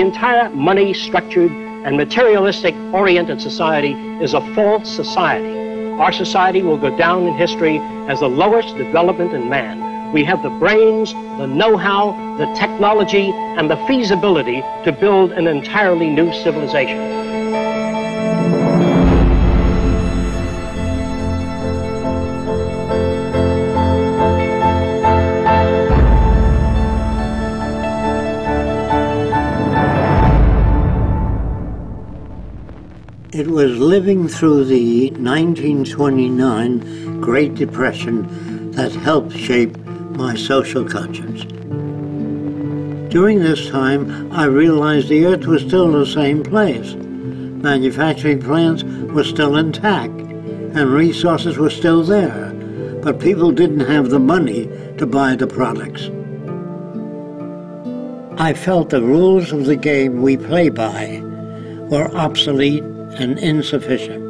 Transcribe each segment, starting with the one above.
entire money-structured and materialistic-oriented society is a false society. Our society will go down in history as the lowest development in man. We have the brains, the know-how, the technology, and the feasibility to build an entirely new civilization. It was living through the 1929 Great Depression that helped shape my social conscience. During this time, I realized the Earth was still the same place. Manufacturing plants were still intact, and resources were still there, but people didn't have the money to buy the products. I felt the rules of the game we play by were obsolete and insufficient.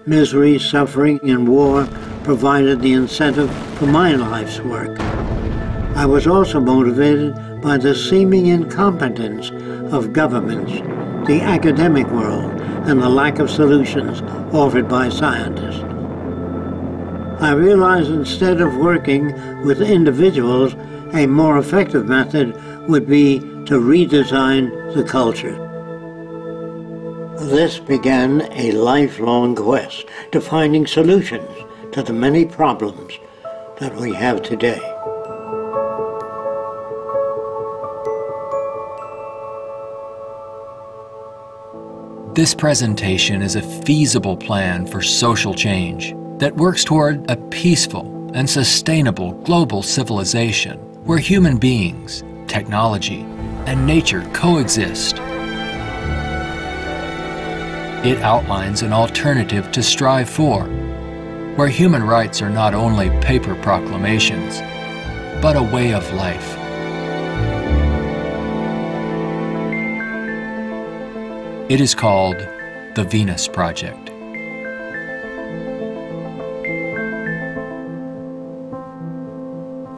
Misery, suffering, and war provided the incentive for my life's work. I was also motivated by the seeming incompetence of governments, the academic world, and the lack of solutions offered by scientists. I realized instead of working with individuals, a more effective method would be to redesign the culture. This began a lifelong quest to finding solutions to the many problems that we have today. This presentation is a feasible plan for social change that works toward a peaceful and sustainable global civilization where human beings, technology, and nature coexist. It outlines an alternative to strive for, where human rights are not only paper proclamations, but a way of life. It is called the Venus Project.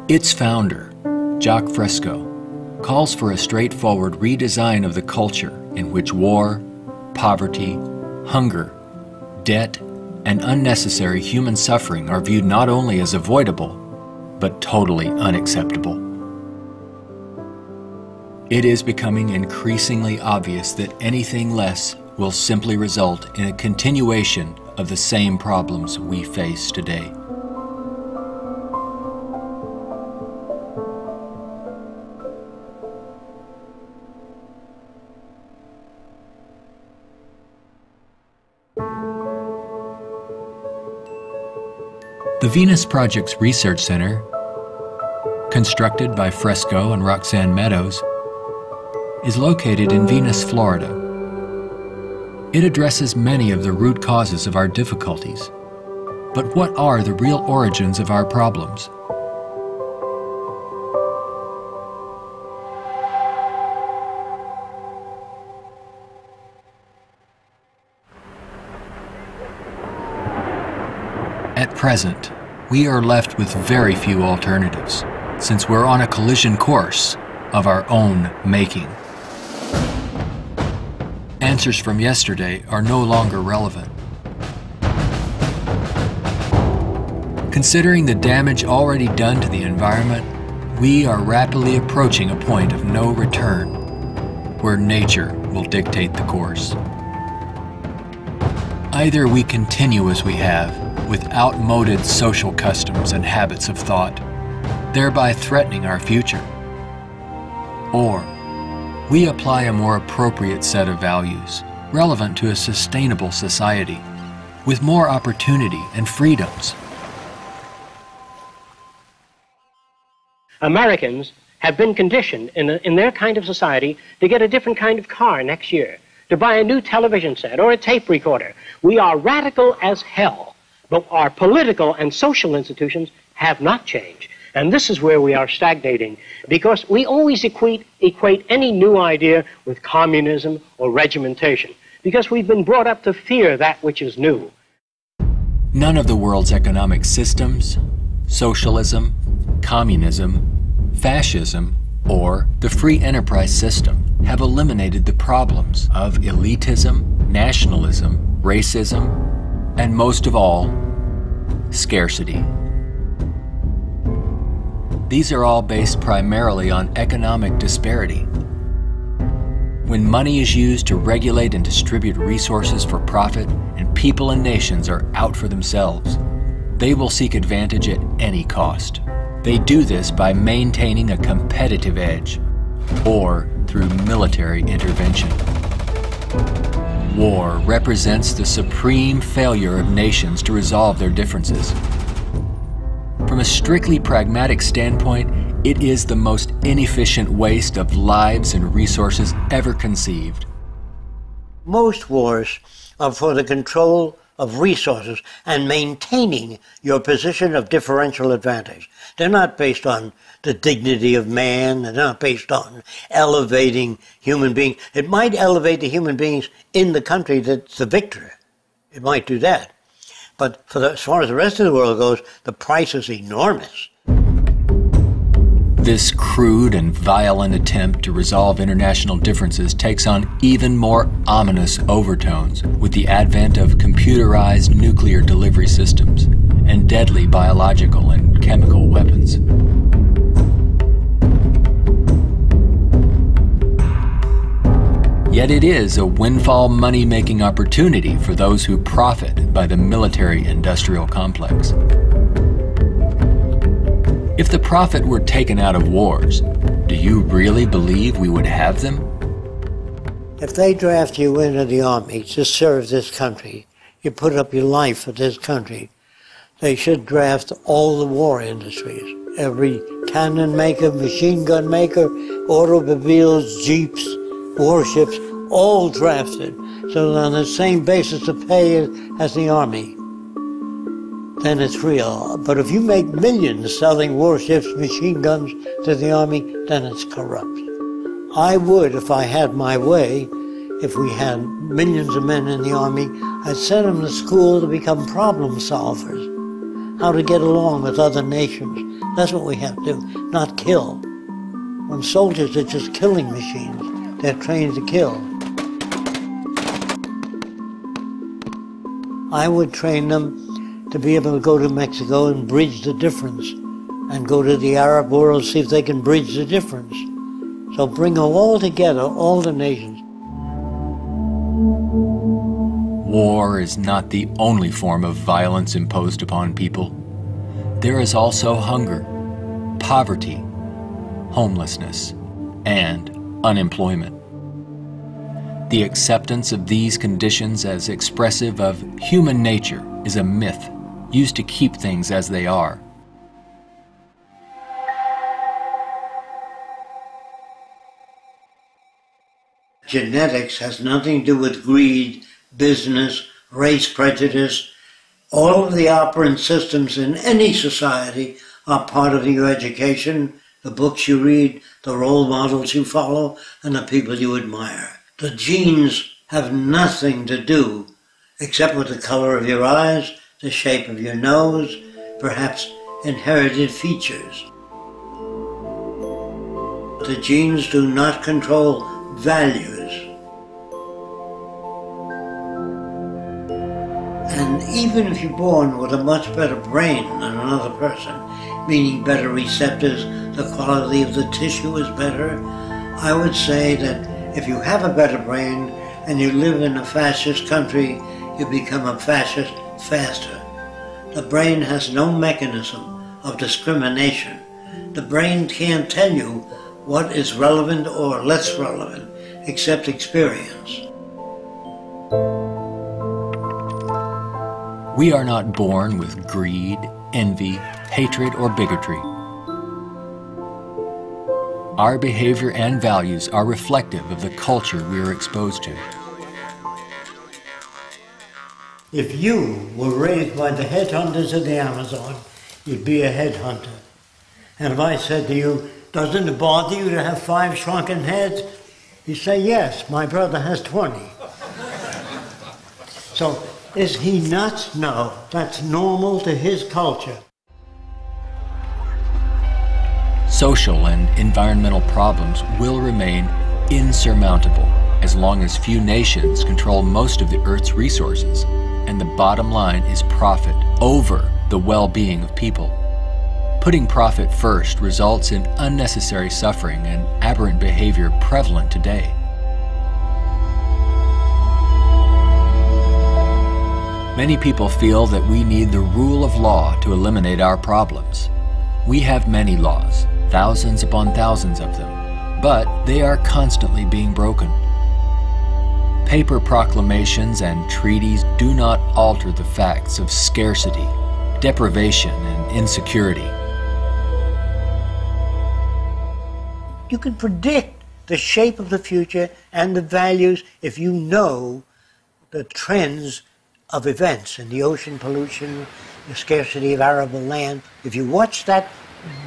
Its founder, Jacque Fresco, calls for a straightforward redesign of the culture in which war, poverty, hunger, debt, and unnecessary human suffering are viewed not only as avoidable, but totally unacceptable. It is becoming increasingly obvious that anything less will simply result in a continuation of the same problems we face today. The Venus Project's Research Center, constructed by Fresco and Roxanne Meadows, is located in Venus, Florida. It addresses many of the root causes of our difficulties. But what are the real origins of our problems? At present, we are left with very few alternatives, since we're on a collision course of our own making. Answers from yesterday are no longer relevant. Considering the damage already done to the environment, we are rapidly approaching a point of no return, where nature will dictate the course. Either we continue as we have, with outmoded social customs and habits of thought, thereby threatening our future, or we apply a more appropriate set of values, relevant to a sustainable society, with more opportunity and freedoms. Americans have been conditioned in their kind of society to get a different kind of car next year, to buy a new television set or a tape recorder. We are radical as hell, but our political and social institutions have not changed. And this is where we are stagnating, because we always equate any new idea with communism or regimentation, because we've been brought up to fear that which is new. None of the world's economic systems, socialism, communism, fascism, or the free enterprise system have eliminated the problems of elitism, nationalism, racism, and most of all, scarcity. These are all based primarily on economic disparity. When money is used to regulate and distribute resources for profit, and people and nations are out for themselves, they will seek advantage at any cost. They do this by maintaining a competitive edge, or through military intervention. War represents the supreme failure of nations to resolve their differences. From a strictly pragmatic standpoint, it is the most inefficient waste of lives and resources ever conceived. Most wars are for the control of resources and maintaining your position of differential advantage. They're not based on the dignity of man. They're not based on elevating human beings. It might elevate the human beings in the country that's the victor. It might do that. But as far as the rest of the world goes, the price is enormous. This crude and violent attempt to resolve international differences takes on even more ominous overtones with the advent of computerized nuclear delivery systems and deadly biological and chemical weapons. Yet it is a windfall money-making opportunity for those who profit by the military-industrial complex. If the profit were taken out of wars, do you really believe we would have them? If they draft you into the army to serve this country, you put up your life for this country, they should draft all the war industries. Every cannon maker, machine gun maker, automobiles, jeeps, warships, all drafted, so that on the same basis of pay as the army. Then it's real. But if you make millions selling warships, machine guns to the army, then it's corrupt. I would, if I had my way, if we had millions of men in the army, I'd send them to school to become problem solvers, how to get along with other nations. That's what we have to do, not kill. When soldiers are just killing machines, they're trained to kill. I would train them to be able to go to Mexico and bridge the difference, and go to the Arab world, see if they can bridge the difference. So bring them all together, all the nations. War is not the only form of violence imposed upon people. There is also hunger, poverty, homelessness, and unemployment. The acceptance of these conditions as expressive of human nature is a myth used to keep things as they are. Genetics has nothing to do with greed, business, race prejudice. All of the operant systems in any society are part of your education, the books you read, the role models you follow, and the people you admire. The genes have nothing to do except with the color of your eyes, the shape of your nose, perhaps inherited features. The genes do not control values. And even if you're born with a much better brain than another person, meaning better receptors, the quality of the tissue is better, I would say that if you have a better brain and you live in a fascist country, you become a fascist faster. The brain has no mechanism of discrimination. The brain can't tell you what is relevant or less relevant, except experience. We are not born with greed, envy, hatred, or bigotry. Our behavior and values are reflective of the culture we are exposed to. If you were raised by the headhunters of the Amazon, you'd be a headhunter. And if I said to you, doesn't it bother you to have 5 shrunken heads? You say, yes, my brother has 20. So, is he nuts? No, that's normal to his culture. social and environmental problems will remain insurmountable as long as few nations control most of the Earth's resources, and the bottom line is profit over the well-being of people. Putting profit first results in unnecessary suffering and aberrant behavior prevalent today. Many people feel that we need the rule of law to eliminate our problems. We have many laws, thousands upon thousands of them, but they are constantly being broken. Paper proclamations and treaties do not alter the facts of scarcity, deprivation, and insecurity. You can predict the shape of the future and the values if you know the trends of events in the ocean pollution, the scarcity of arable land. If you watch that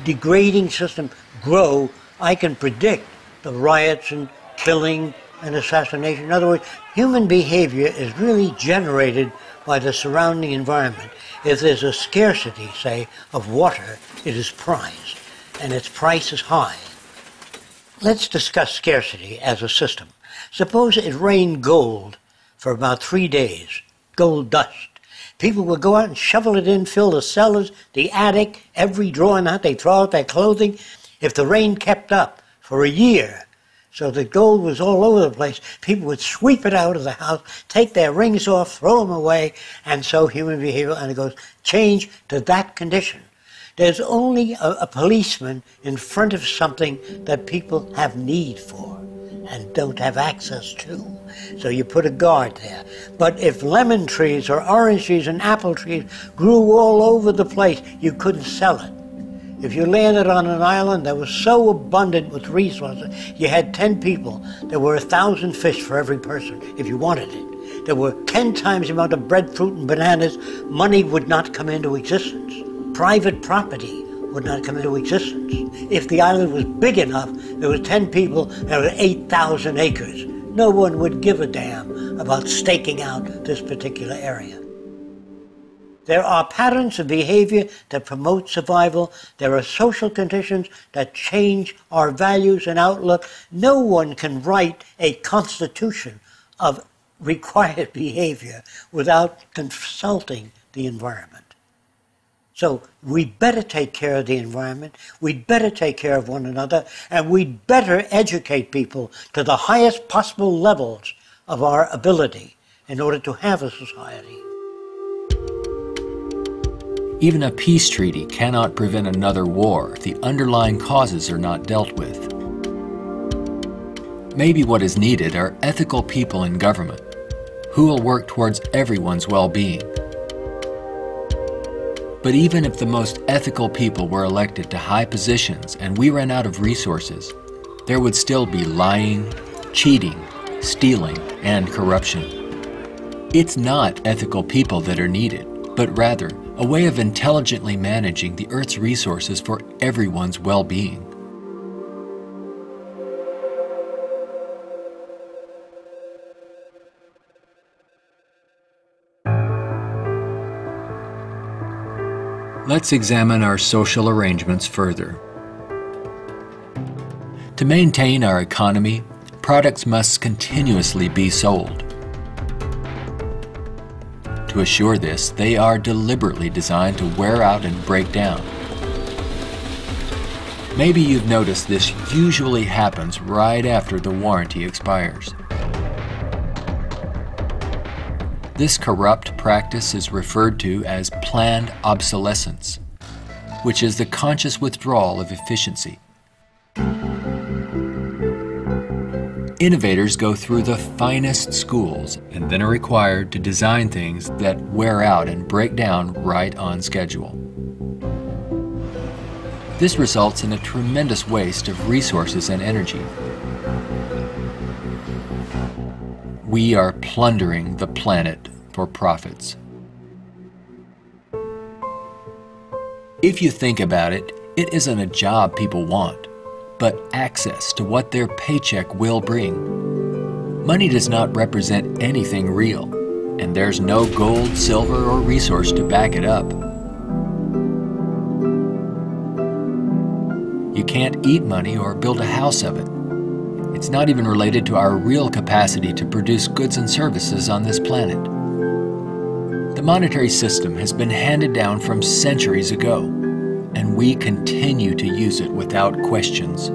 degrading system grow, I can predict the riots and killing and assassination. In other words, human behavior is really generated by the surrounding environment. If there's a scarcity, say, of water, it is prized, and its price is high. Let's discuss scarcity as a system. Suppose it rained gold for about 3 days, gold dust. People would go out and shovel it in, fill the cellars, the attic, every drawer in that. They throw out their clothing. If the rain kept up for a year, so the gold was all over the place, people would sweep it out of the house, take their rings off, throw them away, and so human behavior undergoes change to that condition. There's only a policeman in front of something that people have need for and don't have access to. So you put a guard there. But if lemon trees or orange trees and apple trees grew all over the place, you couldn't sell it. If you landed on an island that was so abundant with resources, you had 10 people, there were 1,000 fish for every person if you wanted it. There were 10 times the amount of breadfruit and bananas, money would not come into existence. Private property would not come into existence. If the island was big enough, there were 10 people, there were 8,000 acres. No one would give a damn about staking out this particular area. There are patterns of behavior that promote survival. There are social conditions that change our values and outlook. No one can write a constitution of required behavior without consulting the environment. So we'd better take care of the environment, we'd better take care of one another, and we'd better educate people to the highest possible levels of our ability in order to have a society. Even a peace treaty cannot prevent another war if the underlying causes are not dealt with. Maybe what is needed are ethical people in government who will work towards everyone's well-being. But even if the most ethical people were elected to high positions and we ran out of resources, there would still be lying, cheating, stealing, and corruption. It's not ethical people that are needed, but rather a way of intelligently managing the Earth's resources for everyone's well-being. Let's examine our social arrangements further. To maintain our economy, products must continuously be sold. To assure this, they are deliberately designed to wear out and break down. Maybe you've noticed this usually happens right after the warranty expires. This corrupt practice is referred to as planned obsolescence, which is the conscious withdrawal of efficiency. Innovators go through the finest schools and then are required to design things that wear out and break down right on schedule. This results in a tremendous waste of resources and energy. We are plundering the planet for profits. If you think about it, it isn't a job people want, but access to what their paycheck will bring. Money does not represent anything real, and there's no gold, silver, or resource to back it up. You can't eat money or build a house of it. It's not even related to our real capacity to produce goods and services on this planet. The monetary system has been handed down from centuries ago, and we continue to use it without questions.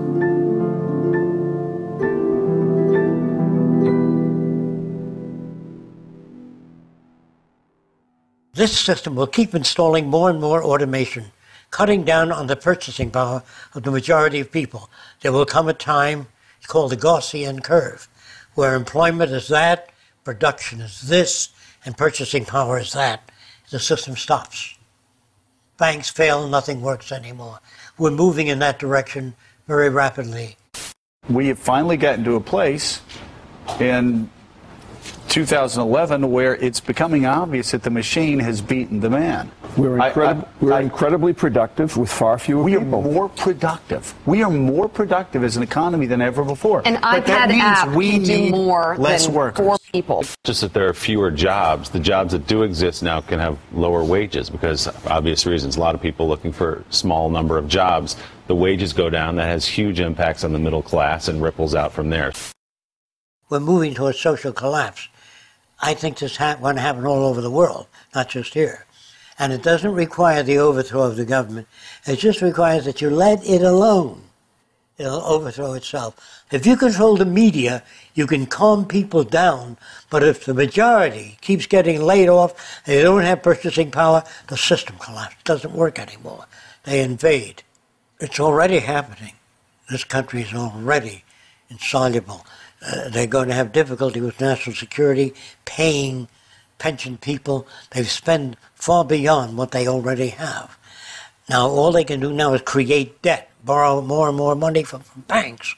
This system will keep installing more and more automation, cutting down on the purchasing power of the majority of people. There will come a time, it's called the Gaussian curve, where employment is that, production is this, and purchasing power is that. The system stops. Banks fail, nothing works anymore. We're moving in that direction very rapidly. We have finally gotten to a place in 2011 where it's becoming obvious that the machine has beaten the man. We're incredibly productive with far fewer people. We are more productive. We are more productive as an economy than ever before. An iPad app can do more less than workers. 4 people. Just that there are fewer jobs. The jobs that do exist now can have lower wages because, for obvious reasons, a lot of people looking for a small number of jobs. The wages go down. That has huge impacts on the middle class and ripples out from there. We're moving towards social collapse. I think this is going to happen all over the world, not just here. And it doesn't require the overthrow of the government. It just requires that you let it alone. It'll overthrow itself. If you control the media, you can calm people down. But if the majority keeps getting laid off, they don't have purchasing power, the system collapses. It doesn't work anymore. They invade. It's already happening. This country is already insoluble. They're going to have difficulty with national security, paying pension people. They've spent far beyond what they already have. Now, all they can do now is create debt, borrow more and more money from banks.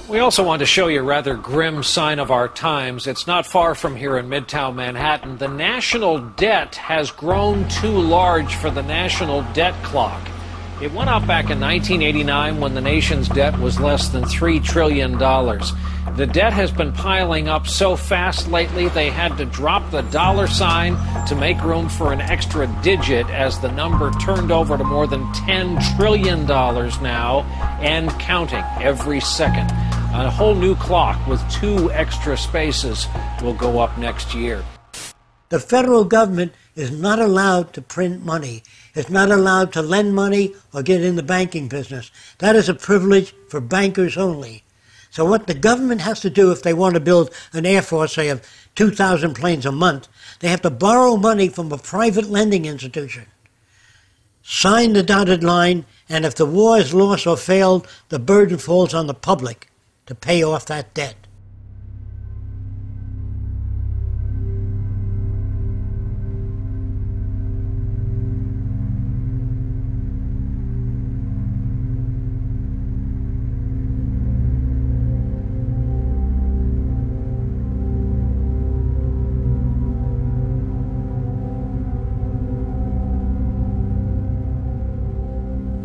We also want to show you a rather grim sign of our times. It's not far from here in Midtown Manhattan. The national debt has grown too large for the national debt clock. It went up back in 1989 when the nation's debt was less than $3 trillion. The debt has been piling up so fast lately they had to drop the dollar sign to make room for an extra digit as the number turned over to more than $10 trillion now and counting every second. A whole new clock with 2 extra spaces will go up next year. The federal government is not allowed to print money. It's not allowed to lend money or get in the banking business. That is a privilege for bankers only. So what the government has to do if they want to build an air force, say, of 2,000 planes a month, they have to borrow money from a private lending institution, sign the dotted line, and if the war is lost or failed, the burden falls on the public to pay off that debt.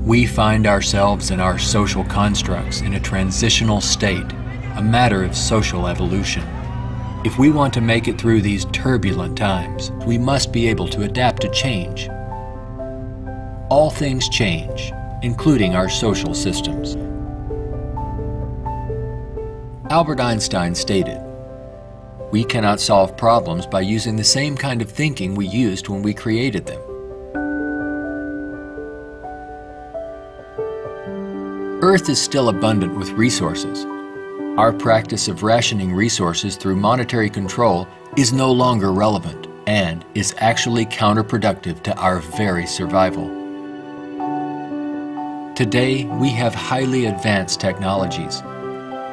We find ourselves and our social constructs in a transitional state, a matter of social evolution. If we want to make it through these turbulent times, we must be able to adapt to change. All things change, including our social systems. Albert Einstein stated, "We cannot solve problems by using the same kind of thinking we used when we created them." Earth is still abundant with resources. Our practice of rationing resources through monetary control is no longer relevant and is actually counterproductive to our very survival. Today, we have highly advanced technologies,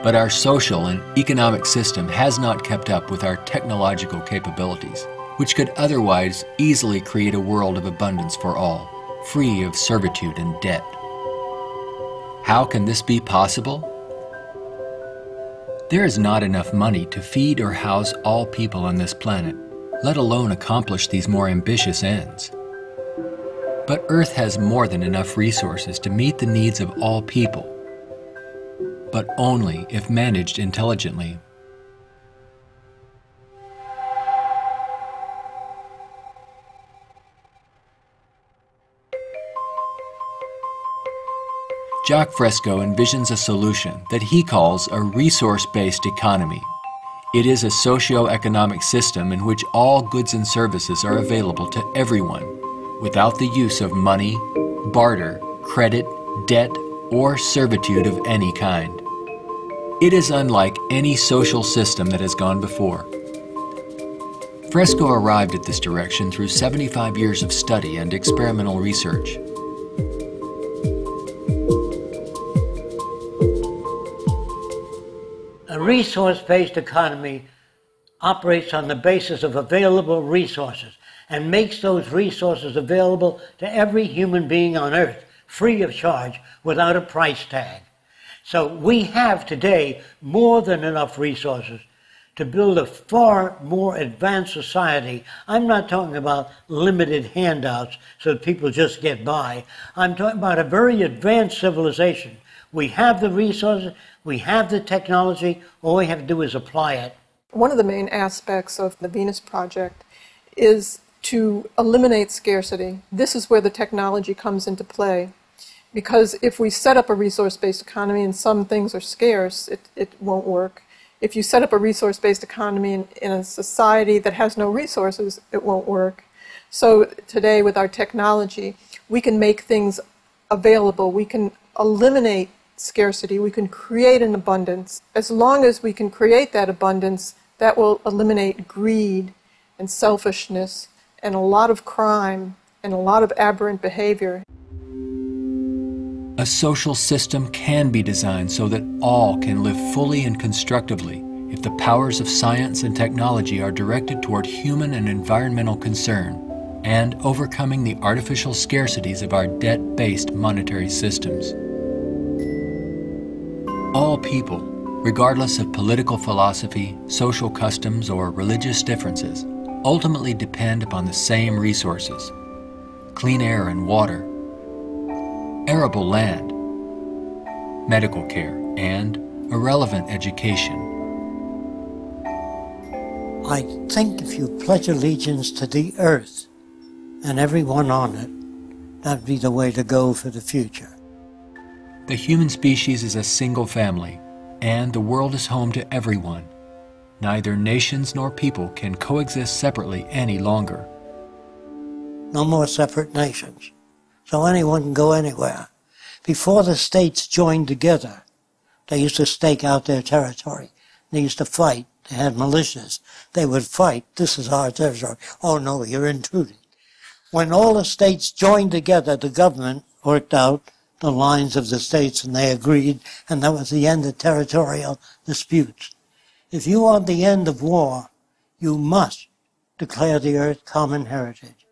but our social and economic system has not kept up with our technological capabilities, which could otherwise easily create a world of abundance for all, free of servitude and debt. How can this be possible? There is not enough money to feed or house all people on this planet, let alone accomplish these more ambitious ends. But Earth has more than enough resources to meet the needs of all people, but only if managed intelligently. Jacque Fresco envisions a solution that he calls a resource-based economy. It is a socio-economic system in which all goods and services are available to everyone, without the use of money, barter, credit, debt, or servitude of any kind. It is unlike any social system that has gone before. Fresco arrived at this direction through 75 years of study and experimental research. A resource-based economy operates on the basis of available resources and makes those resources available to every human being on earth, free of charge, without a price tag. So we have today more than enough resources to build a far more advanced society. I'm not talking about limited handouts so that people just get by. I'm talking about a very advanced civilization. We have the resources, we have the technology, all we have to do is apply it. One of the main aspects of the Venus Project is to eliminate scarcity. This is where the technology comes into play. Because if we set up a resource-based economy and some things are scarce, it won't work. If you set up a resource-based economy in a society that has no resources, it won't work. So today with our technology, we can make things available. We can eliminate scarcity. We can create an abundance. As long as we can create that abundance, that will eliminate greed and selfishness and a lot of crime and a lot of aberrant behavior. A social system can be designed so that all can live fully and constructively if the powers of science and technology are directed toward human and environmental concern and overcoming the artificial scarcities of our debt-based monetary systems. All people, regardless of political philosophy, social customs, or religious differences, ultimately depend upon the same resources: clean air and water, arable land, medical care, and a relevant education. I think if you pledge allegiance to the earth and everyone on it, that'd be the way to go for the future. The human species is a single family, and the world is home to everyone. Neither nations nor people can coexist separately any longer. No more separate nations. So anyone can go anywhere. Before the states joined together, they used to stake out their territory. They used to fight. They had militias. They would fight. This is our territory. Oh no, you're intruding. When all the states joined together, the government worked out the lines of the states and they agreed, and that was the end of territorial disputes. If you want the end of war, you must declare the earth common heritage.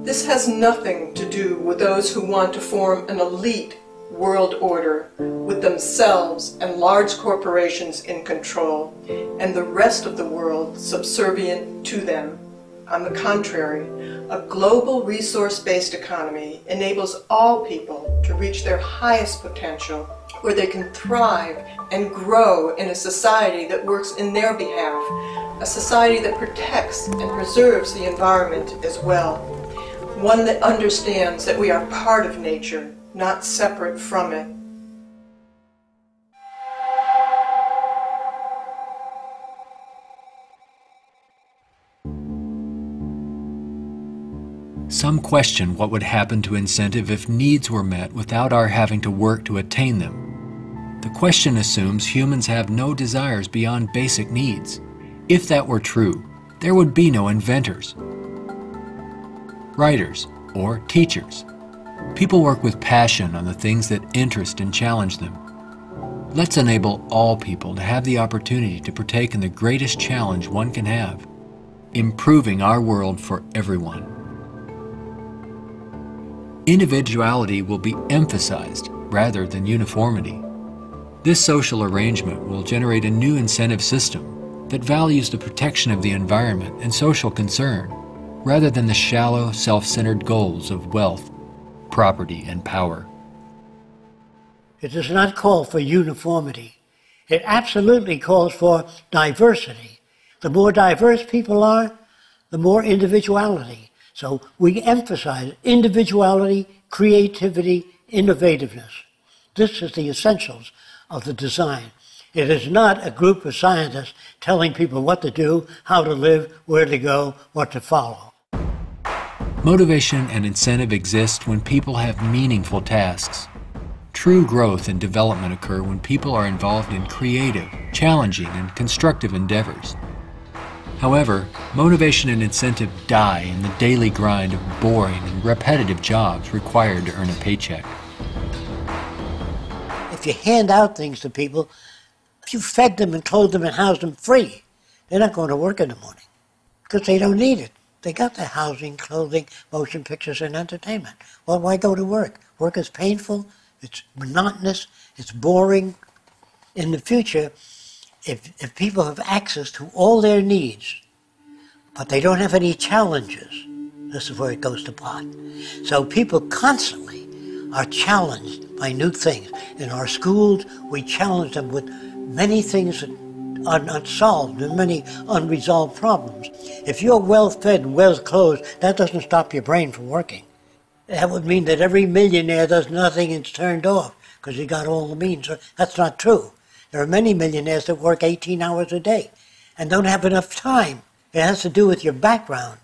This has nothing to do with those who want to form an elite world order with themselves and large corporations in control and the rest of the world subservient to them. On the contrary, a global resource-based economy enables all people to reach their highest potential, where they can thrive and grow in a society that works in their behalf, a society that protects and preserves the environment as well, one that understands that we are part of nature, not separate from it. Some question what would happen to incentive if needs were met without our having to work to attain them. The question assumes humans have no desires beyond basic needs. If that were true, there would be no inventors, writers, or teachers. People work with passion on the things that interest and challenge them. Let's enable all people to have the opportunity to partake in the greatest challenge one can have, improving our world for everyone. Individuality will be emphasized rather than uniformity. This social arrangement will generate a new incentive system that values the protection of the environment and social concern, rather than the shallow, self-centered goals of wealth, property, and power. It does not call for uniformity. It absolutely calls for diversity. The more diverse people are, the more individuality. So we emphasize individuality, creativity, innovativeness. This is the essentials of the design. It is not a group of scientists telling people what to do, how to live, where to go, what to follow. Motivation and incentive exist when people have meaningful tasks. True growth and development occur when people are involved in creative, challenging, and constructive endeavors. However, motivation and incentive die in the daily grind of boring and repetitive jobs required to earn a paycheck. If you hand out things to people, if you fed them and clothed them and housed them free, they're not going to work in the morning because they don't need it. They got their housing, clothing, motion pictures, and entertainment. Well, why go to work? Work is painful, it's monotonous, it's boring. In the future, if people have access to all their needs, but they don't have any challenges, this is where it goes to pot. So people constantly are challenged by new things. In our schools, we challenge them with many things that are unsolved and many unresolved problems. If you're well-fed and well-clothed, that doesn't stop your brain from working. That would mean that every millionaire does nothing and is turned off because he got all the means. That's not true. There are many millionaires that work 18 hours a day and don't have enough time. It has to do with your background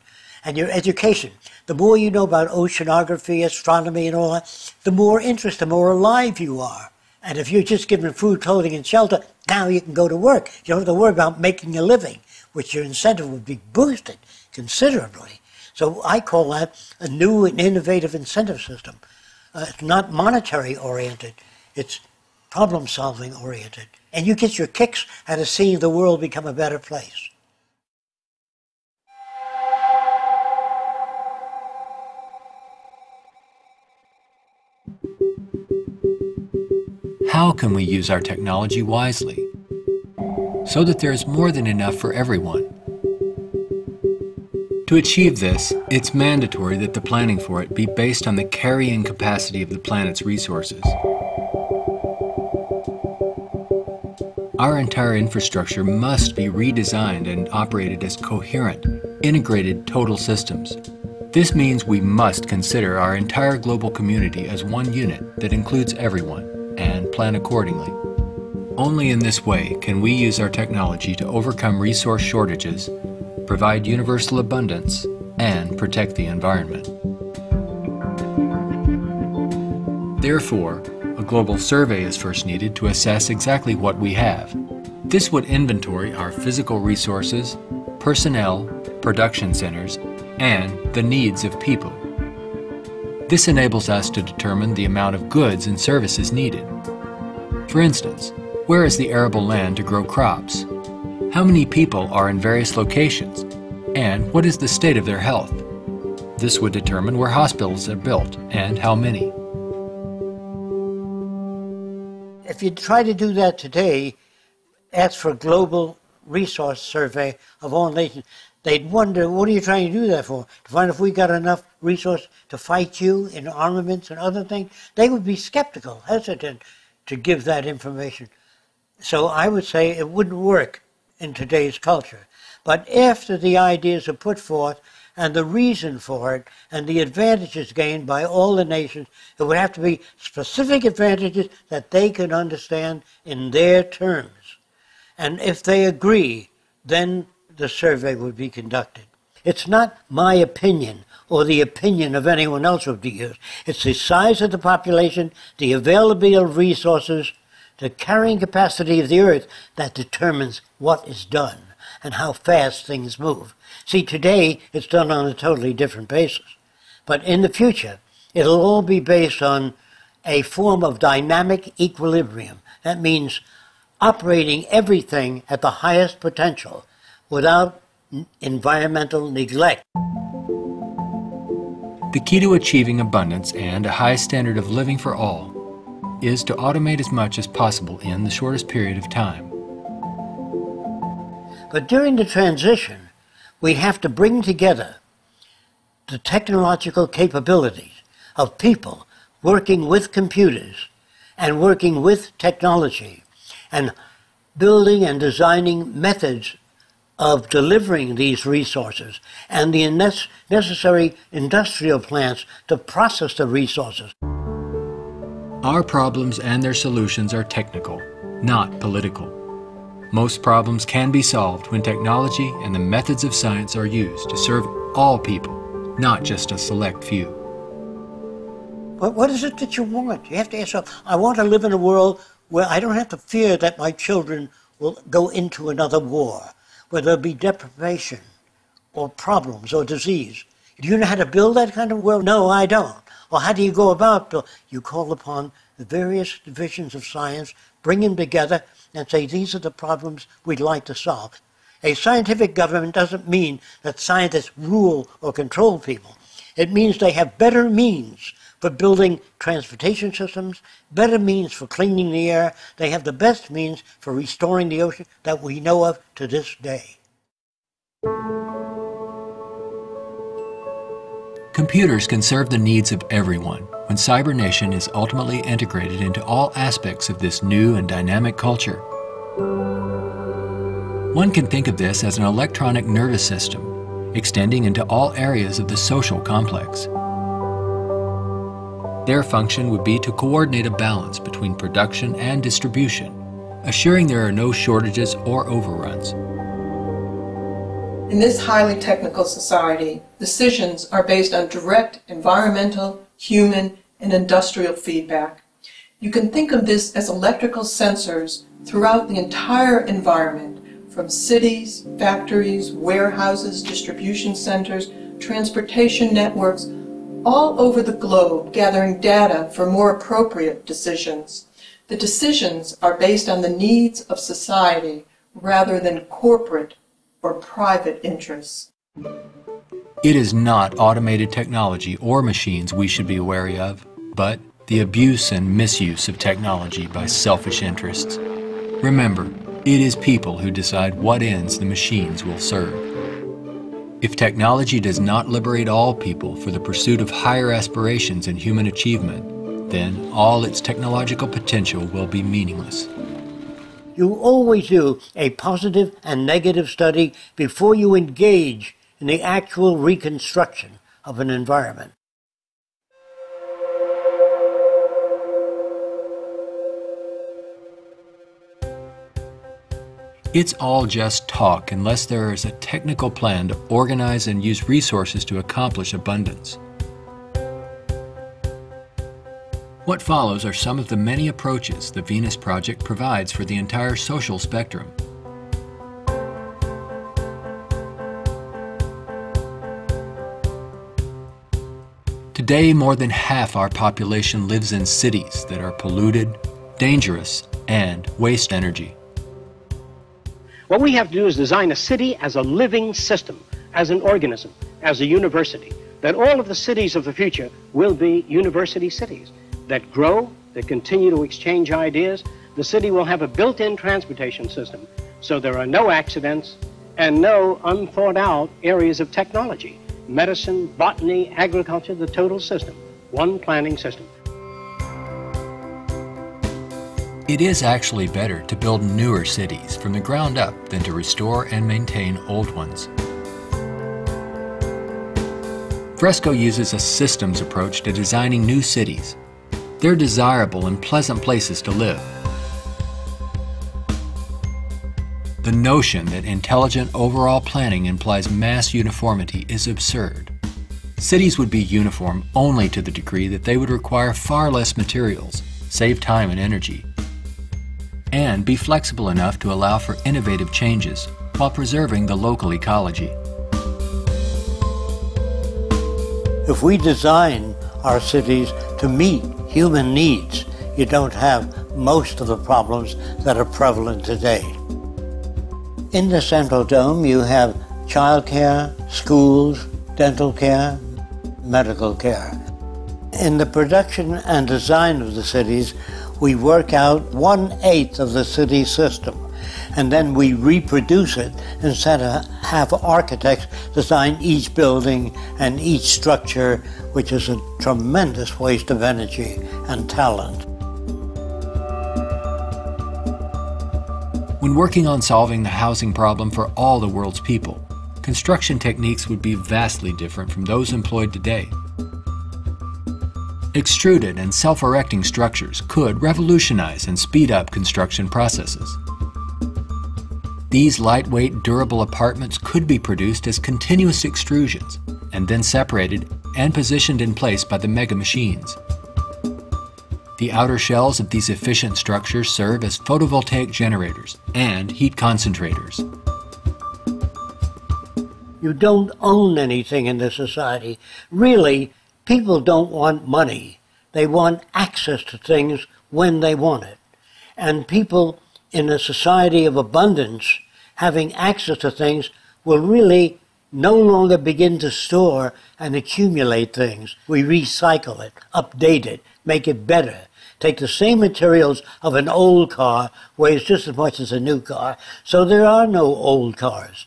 and your education. The more you know about oceanography, astronomy, and all that, the more interested, the more alive you are. And if you're just given food, clothing, and shelter, now you can go to work. You don't have to worry about making a living, which your incentive would be boosted considerably. So I call that a new and innovative incentive system. It's not monetary oriented, it's problem solving oriented. And you get your kicks out of seeing the world become a better place. How can we use our technology wisely so that there is more than enough for everyone? To achieve this, it's mandatory that the planning for it be based on the carrying capacity of the planet's resources. Our entire infrastructure must be redesigned and operated as coherent, integrated total systems. This means we must consider our entire global community as one unit that includes everyone, and plan accordingly. Only in this way can we use our technology to overcome resource shortages, provide universal abundance, and protect the environment. Therefore, a global survey is first needed to assess exactly what we have. This would inventory our physical resources, personnel, production centers, and the needs of people. This enables us to determine the amount of goods and services needed. For instance, where is the arable land to grow crops? How many people are in various locations? And what is the state of their health? This would determine where hospitals are built and how many. If you try to do that today, ask for a global resource survey of all nations, they'd wonder, what are you trying to do that for? To find if we got enough resource to fight you in armaments and other things? They would be skeptical, hesitant to give that information. So I would say it wouldn't work in today's culture. But after the ideas are put forth and the reason for it and the advantages gained by all the nations, it would have to be specific advantages that they can understand in their terms. And if they agree, then the survey would be conducted. It's not my opinion or the opinion of anyone else would be used. It's the size of the population, the availability of resources, the carrying capacity of the earth that determines what is done and how fast things move. See, today it's done on a totally different basis. But in the future, it'll all be based on a form of dynamic equilibrium. That means operating everything at the highest potential without environmental neglect. The key to achieving abundance and a high standard of living for all is to automate as much as possible in the shortest period of time. But during the transition, we have to bring together the technological capabilities of people working with computers and working with technology and building and designing methods of delivering these resources and the necessary industrial plants to process the resources. Our problems and their solutions are technical, not political. Most problems can be solved when technology and the methods of science are used to serve all people, not just a select few. But what is it that you want? You have to ask yourself, I want to live in a world where I don't have to fear that my children will go into another war, where there'll be deprivation or problems or disease. Do you know how to build that kind of world? No, I don't. Well, how do you go about it? You call upon the various divisions of science, bring them together, and say, these are the problems we'd like to solve. A scientific government doesn't mean that scientists rule or control people. It means they have better means for building transportation systems, better means for cleaning the air. They have the best means for restoring the ocean that we know of to this day. Computers can serve the needs of everyone when Cybernation is ultimately integrated into all aspects of this new and dynamic culture. One can think of this as an electronic nervous system, extending into all areas of the social complex. Their function would be to coordinate a balance between production and distribution, assuring there are no shortages or overruns. In this highly technical society, decisions are based on direct environmental, human, and industrial feedback. You can think of this as electrical sensors throughout the entire environment, from cities, factories, warehouses, distribution centers, transportation networks, all over the globe, gathering data for more appropriate decisions. The decisions are based on the needs of society rather than corporate or private interests. It is not automated technology or machines we should be wary of, but the abuse and misuse of technology by selfish interests. Remember, it is people who decide what ends the machines will serve. If technology does not liberate all people for the pursuit of higher aspirations and human achievement, then all its technological potential will be meaningless. You always do a positive and negative study before you engage in the actual reconstruction of an environment. It's all just talk unless there is a technical plan to organize and use resources to accomplish abundance. What follows are some of the many approaches the Venus Project provides for the entire social spectrum. Today, more than half our population lives in cities that are polluted, dangerous, and waste energy. What we have to do is design a city as a living system, as an organism, as a university, that all of the cities of the future will be university cities that grow, that continue to exchange ideas. The city will have a built-in transportation system, so there are no accidents and no unthought out areas of technology. Medicine, botany, agriculture, the total system, one planning system. It is actually better to build newer cities from the ground up than to restore and maintain old ones. Fresco uses a systems approach to designing new cities. They're desirable and pleasant places to live. The notion that intelligent overall planning implies mass uniformity is absurd. Cities would be uniform only to the degree that they would require far less materials, save time and energy, and be flexible enough to allow for innovative changes while preserving the local ecology. If we design our cities to meet human needs, you don't have most of the problems that are prevalent today. In the Central Dome, you have childcare, schools, dental care, medical care. In the production and design of the cities, we work out 1/8 of the city system, and then we reproduce it instead of have architects design each building and each structure, which is a tremendous waste of energy and talent. When working on solving the housing problem for all the world's people, construction techniques would be vastly different from those employed today. Extruded and self-erecting structures could revolutionize and speed up construction processes. These lightweight, durable apartments could be produced as continuous extrusions and then separated and positioned in place by the mega machines. The outer shells of these efficient structures serve as photovoltaic generators and heat concentrators. You don't own anything in this society. Really, people don't want money. They want access to things when they want it. And people in a society of abundance, having access to things, will really no longer begin to store and accumulate things. We recycle it, update it, make it better. Take the same materials of an old car, weighs just as much as a new car, so there are no old cars.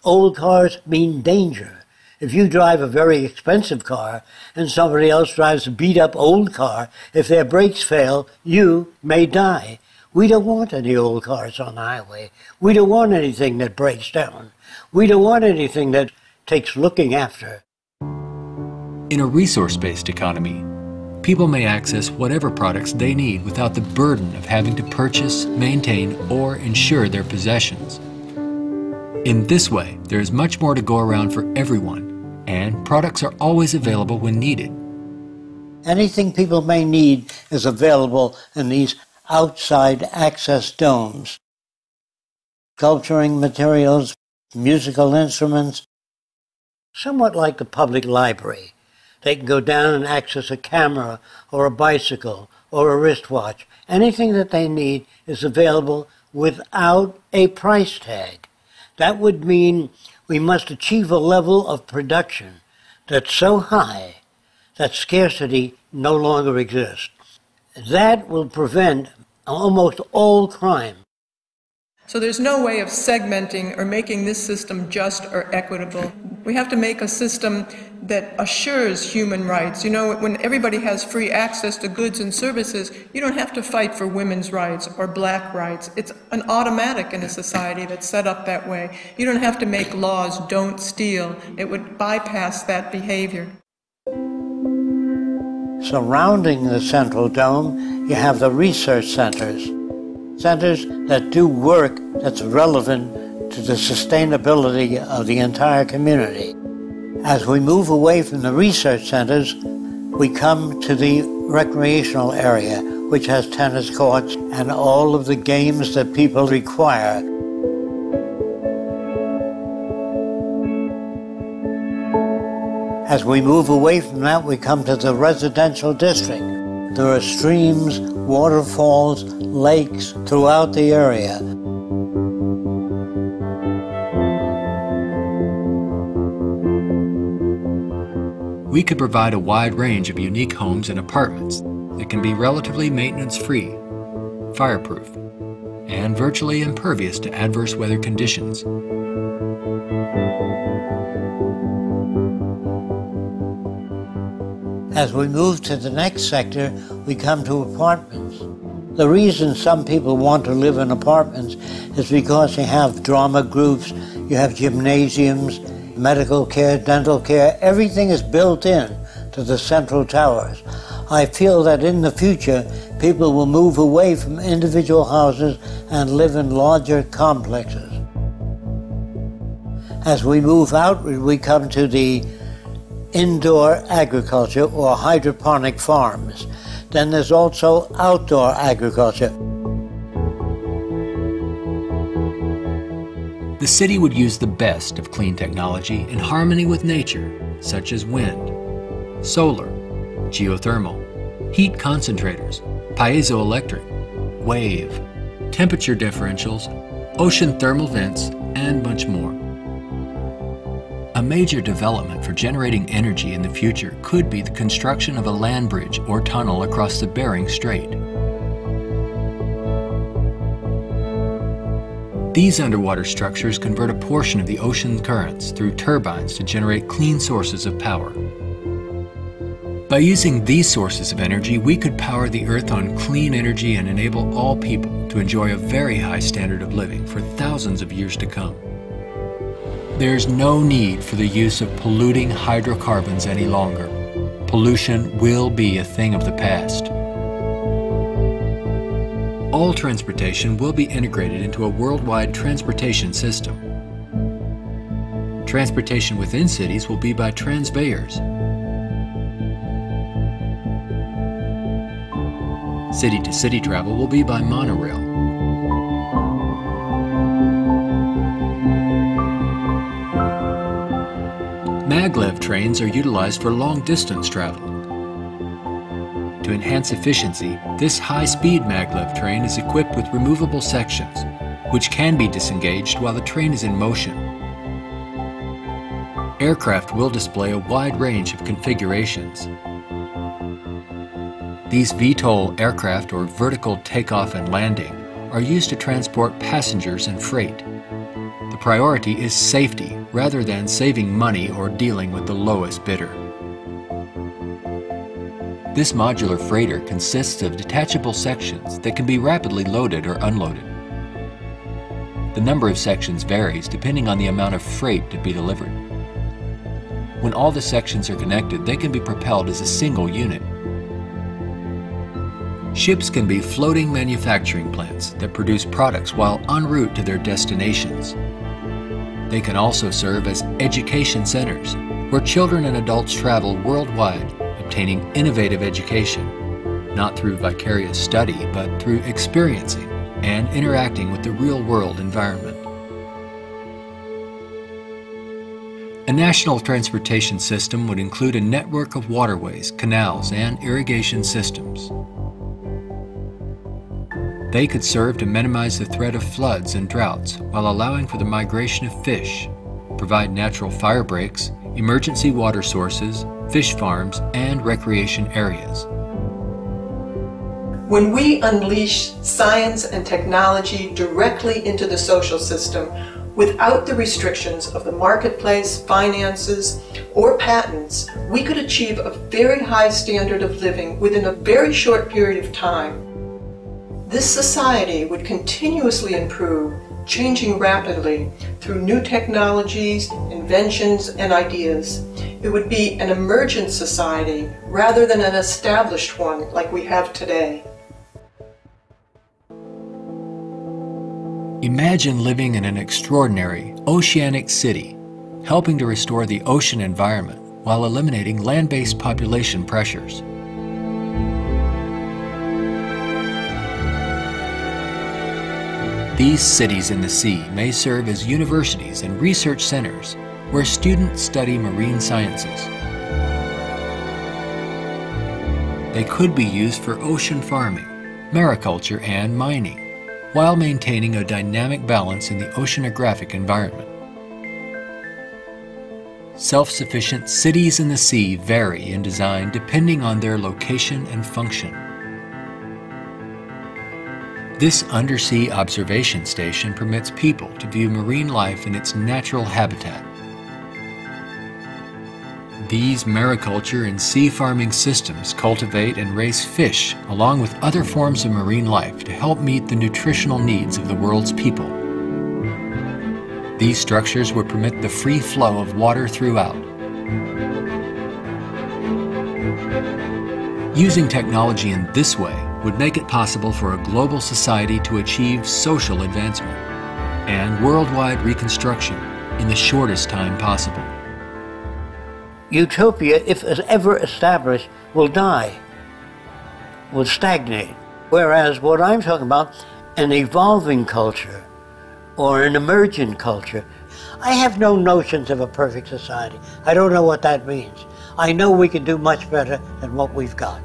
Old cars mean danger. If you drive a very expensive car and somebody else drives a beat-up old car, if their brakes fail, you may die. We don't want any old cars on the highway. We don't want anything that breaks down. We don't want anything that takes looking after. In a resource-based economy, people may access whatever products they need without the burden of having to purchase, maintain, or insure their possessions. In this way, there is much more to go around for everyone, and products are always available when needed. Anything people may need is available in these outside access domes. Sculpturing materials, musical instruments, somewhat like the public library. They can go down and access a camera or a bicycle or a wristwatch. Anything that they need is available without a price tag. That would mean we must achieve a level of production that's so high that scarcity no longer exists. That will prevent almost all crime. So there's no way of segmenting or making this system just or equitable. We have to make a system that assures human rights. You know, when everybody has free access to goods and services, you don't have to fight for women's rights or black rights. It's an automatic in a society that's set up that way. You don't have to make laws, don't steal. It would bypass that behavior. Surrounding the central dome, you have the research centers. Centers that do work that's relevant to the sustainability of the entire community. As we move away from the research centers, we come to the recreational area, which has tennis courts and all of the games that people require. As we move away from that, we come to the residential district. There are streams, waterfalls, lakes throughout the area. We could provide a wide range of unique homes and apartments that can be relatively maintenance-free, fireproof, and virtually impervious to adverse weather conditions. As we move to the next sector, we come to apartments. The reason some people want to live in apartments is because you have drama groups, you have gymnasiums, medical care, dental care, everything is built in to the central towers. I feel that in the future, people will move away from individual houses and live in larger complexes. As we move outward, we come to the indoor agriculture or hydroponic farms. Then there's also outdoor agriculture. The city would use the best of clean technology in harmony with nature, such as wind, solar, geothermal, heat concentrators, piezoelectric, wave, temperature differentials, ocean thermal vents, and much more. A major development for generating energy in the future could be the construction of a land bridge or tunnel across the Bering Strait. These underwater structures convert a portion of the ocean currents through turbines to generate clean sources of power. By using these sources of energy, we could power the Earth on clean energy and enable all people to enjoy a very high standard of living for thousands of years to come. There's no need for the use of polluting hydrocarbons any longer. Pollution will be a thing of the past. All transportation will be integrated into a worldwide transportation system. Transportation within cities will be by transveyors. City-to-city travel will be by monorail. Maglev trains are utilized for long-distance travel. To enhance efficiency, this high-speed maglev train is equipped with removable sections, which can be disengaged while the train is in motion. Aircraft will display a wide range of configurations. These VTOL aircraft, or vertical takeoff and landing, are used to transport passengers and freight. The priority is safety rather than saving money or dealing with the lowest bidder. This modular freighter consists of detachable sections that can be rapidly loaded or unloaded. The number of sections varies depending on the amount of freight to be delivered. When all the sections are connected, they can be propelled as a single unit. Ships can be floating manufacturing plants that produce products while en route to their destinations. They can also serve as education centers, where children and adults travel worldwide, obtaining innovative education, not through vicarious study, but through experiencing and interacting with the real-world environment. A national transportation system would include a network of waterways, canals, and irrigation systems. They could serve to minimize the threat of floods and droughts while allowing for the migration of fish, provide natural fire breaks, emergency water sources, fish farms, and recreation areas. When we unleash science and technology directly into the social system without the restrictions of the marketplace, finances, or patents, we could achieve a very high standard of living within a very short period of time. This society would continuously improve, changing rapidly through new technologies, inventions, and ideas. It would be an emergent society rather than an established one like we have today. Imagine living in an extraordinary oceanic city, helping to restore the ocean environment while eliminating land-based population pressures. These cities in the sea may serve as universities and research centers where students study marine sciences. They could be used for ocean farming, mariculture, and mining, while maintaining a dynamic balance in the oceanographic environment. Self-sufficient cities in the sea vary in design depending on their location and function. This undersea observation station permits people to view marine life in its natural habitat. These mariculture and sea farming systems cultivate and raise fish along with other forms of marine life to help meet the nutritional needs of the world's people. These structures would permit the free flow of water throughout. Using technology in this way would make it possible for a global society to achieve social advancement and worldwide reconstruction in the shortest time possible. Utopia, if it's ever established, will die, will stagnate. Whereas what I'm talking about, an evolving culture or an emergent culture, I have no notions of a perfect society. I don't know what that means. I know we can do much better than what we've got.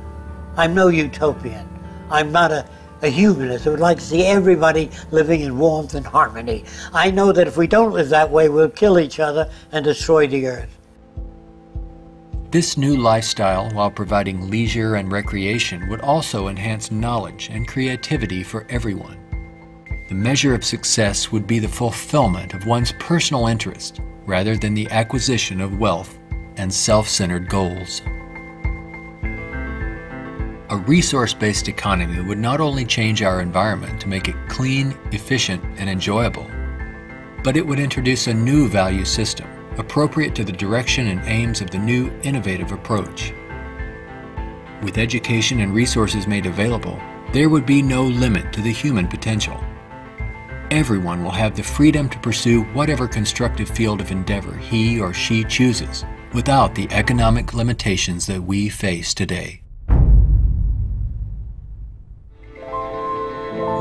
I'm no utopian. I'm not a humanist who would like to see everybody living in warmth and harmony. I know that if we don't live that way, we'll kill each other and destroy the earth. This new lifestyle, while providing leisure and recreation, would also enhance knowledge and creativity for everyone. The measure of success would be the fulfillment of one's personal interest, rather than the acquisition of wealth and self-centered goals. A resource-based economy would not only change our environment to make it clean, efficient, and enjoyable, but it would introduce a new value system appropriate to the direction and aims of the new innovative approach. With education and resources made available, there would be no limit to the human potential. Everyone will have the freedom to pursue whatever constructive field of endeavor he or she chooses, without the economic limitations that we face today.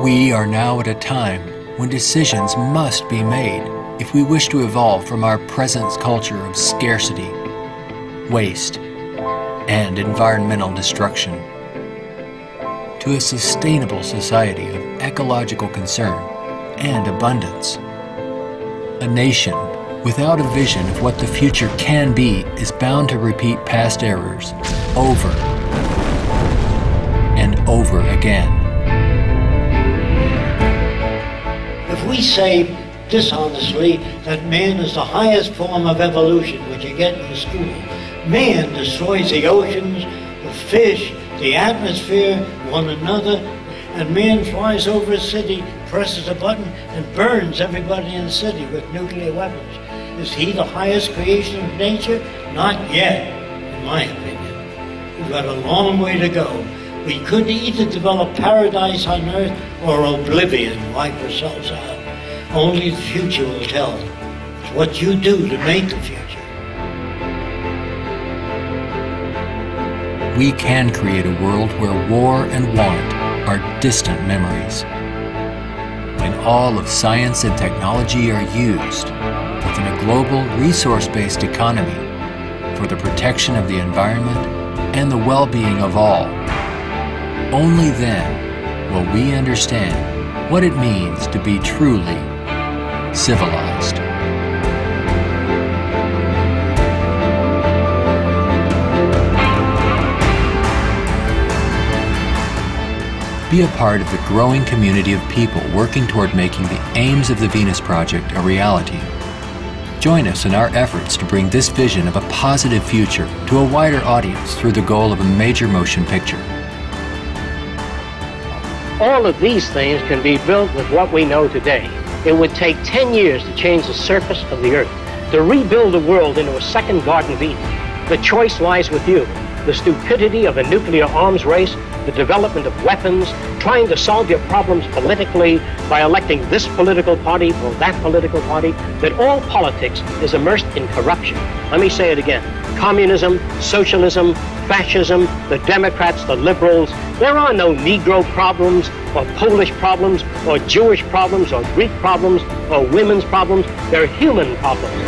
We are now at a time when decisions must be made if we wish to evolve from our present culture of scarcity, waste, and environmental destruction to a sustainable society of ecological concern and abundance. A nation without a vision of what the future can be is bound to repeat past errors over and over again. If we say dishonestly that man is the highest form of evolution which you get in school, man destroys the oceans, the fish, the atmosphere, one another, and man flies over a city, presses a button, and burns everybody in the city with nuclear weapons. Is he the highest creation of nature? Not yet, in my opinion. We've got a long way to go. We could either develop paradise on earth or oblivion, wipe ourselves out. Only the future will tell. It's what you do to make the future. We can create a world where war and want are distant memories, when all of science and technology are used within a global resource-based economy for the protection of the environment and the well-being of all. Only then will we understand what it means to be truly civilized. Be a part of the growing community of people working toward making the aims of the Venus Project a reality. Join us in our efforts to bring this vision of a positive future to a wider audience through the goal of a major motion picture. All of these things can be built with what we know today. It would take 10 years to change the surface of the earth, to rebuild the world into a second Garden of Eden. The choice lies with you. The stupidity of a nuclear arms race, the development of weapons, trying to solve your problems politically by electing this political party or that political party, that all politics is immersed in corruption. Let me say it again. Communism, socialism, fascism, the Democrats, the liberals, there are no Negro problems or Polish problems or Jewish problems or Greek problems or women's problems. They're human problems.